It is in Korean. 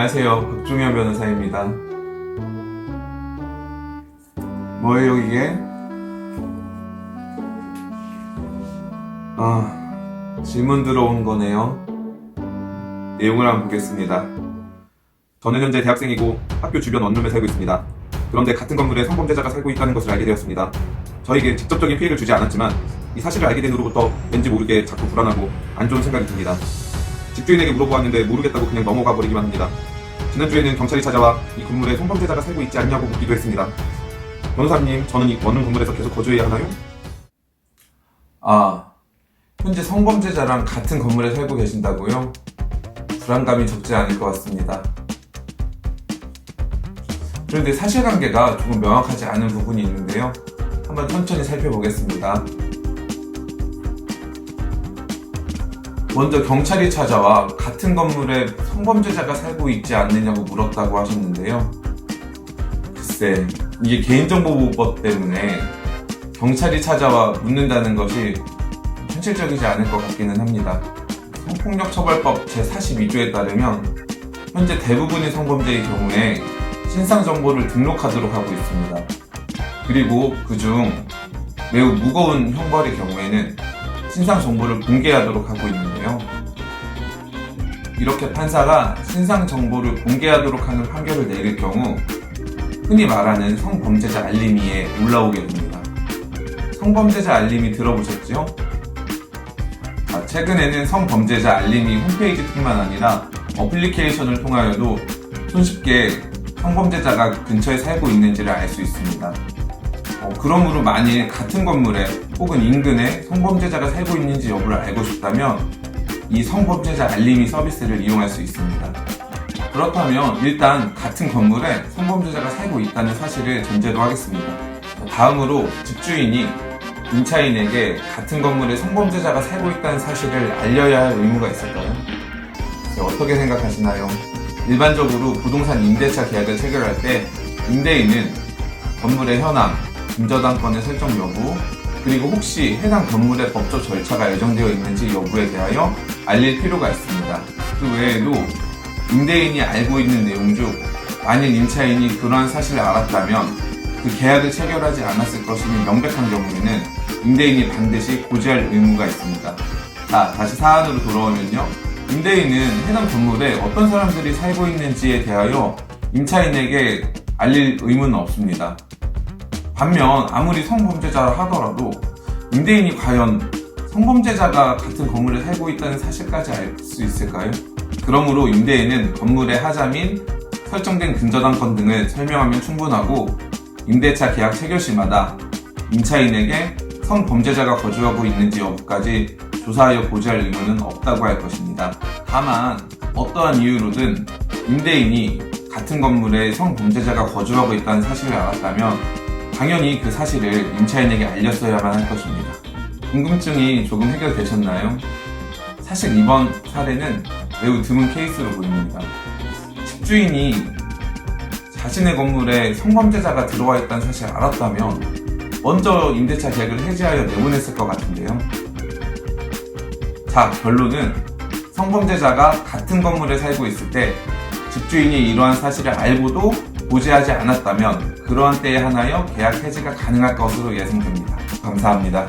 안녕하세요. 박종현 변호사입니다. 뭐예요 이게? 질문 들어온 거네요. 내용을 한번 보겠습니다. 저는 현재 대학생이고 학교 주변 원룸에 살고 있습니다. 그런데 같은 건물에 성범죄자가 살고 있다는 것을 알게 되었습니다. 저에게 직접적인 피해를 주지 않았지만 이 사실을 알게 된 후로부터 왠지 모르게 자꾸 불안하고 안 좋은 생각이 듭니다. 집주인에게 물어보았는데 모르겠다고 그냥 넘어가 버리기만 합니다. 지난주에는 경찰이 찾아와 이 건물에 성범죄자가 살고 있지 않냐고 묻기도 했습니다. 변호사님, 저는 이 원룸 건물에서 계속 거주해야 하나요? 현재 성범죄자랑 같은 건물에 살고 계신다고요? 불안감이 적지 않을 것 같습니다. 그런데 사실관계가 조금 명확하지 않은 부분이 있는데요. 한번 천천히 살펴보겠습니다. 먼저 경찰이 찾아와 같은 건물에 성범죄자가 살고 있지 않느냐고 물었다고 하셨는데요. 글쎄, 이게 개인정보보호법 때문에 경찰이 찾아와 묻는다는 것이 현실적이지 않을 것 같기는 합니다. 성폭력처벌법 제42조에 따르면 현재 대부분의 성범죄의 경우에 신상정보를 등록하도록 하고 있습니다. 그리고 그중 매우 무거운 형벌의 경우에는 신상정보를 공개하도록 하고 있는데요. 이렇게 판사가 신상정보를 공개하도록 하는 판결을 내릴 경우 흔히 말하는 성범죄자 알림이에 올라오게 됩니다. 성범죄자 알림이 들어보셨죠? 최근에는 성범죄자 알림이 홈페이지뿐만 아니라 어플리케이션을 통하여도 손쉽게 성범죄자가 근처에 살고 있는지를 알 수 있습니다. 그러므로 만일 같은 건물에 혹은 인근에 성범죄자가 살고 있는지 여부를 알고 싶다면 이 성범죄자 알림이 서비스를 이용할 수 있습니다. 그렇다면 일단 같은 건물에 성범죄자가 살고 있다는 사실을 전제로 하겠습니다. 다음으로 집주인이 임차인에게 같은 건물에 성범죄자가 살고 있다는 사실을 알려야 할 의무가 있을까요? 어떻게 생각하시나요? 일반적으로 부동산 임대차 계약을 체결할 때 임대인은 건물의 현황, 근저당권의 설정 여부, 그리고 혹시 해당 건물의 법적 절차가 예정되어 있는지 여부에 대하여 알릴 필요가 있습니다. 그 외에도 임대인이 알고 있는 내용 중 만일 임차인이 그러한 사실을 알았다면 그 계약을 체결하지 않았을 것임이 명백한 경우에는 임대인이 반드시 고지할 의무가 있습니다. 다시 사안으로 돌아오면요. 임대인은 해당 건물에 어떤 사람들이 살고 있는지에 대하여 임차인에게 알릴 의무는 없습니다. 반면 아무리 성범죄자라 하더라도 임대인이 과연 성범죄자가 같은 건물에 살고 있다는 사실까지 알 수 있을까요? 그러므로 임대인은 건물의 하자 및 설정된 근저당권 등을 설명하면 충분하고 임대차 계약 체결 시마다 임차인에게 성범죄자가 거주하고 있는지 여부까지 조사하여 고지할 의무는 없다고 할 것입니다. 다만 어떠한 이유로든 임대인이 같은 건물에 성범죄자가 거주하고 있다는 사실을 알았다면 당연히 그 사실을 임차인에게 알렸어야만 할 것입니다. 궁금증이 조금 해결되셨나요? 사실 이번 사례는 매우 드문 케이스로 보입니다. 집주인이 자신의 건물에 성범죄자가 들어와 있다는 사실을 알았다면 먼저 임대차 계약을 해지하여 내보냈을 것 같은데요. 결론은 성범죄자가 같은 건물에 살고 있을 때 집주인이 이러한 사실을 알고도 고지하지 않았다면 그러한 때에 한하여 계약 해지가 가능할 것으로 예상됩니다. 감사합니다.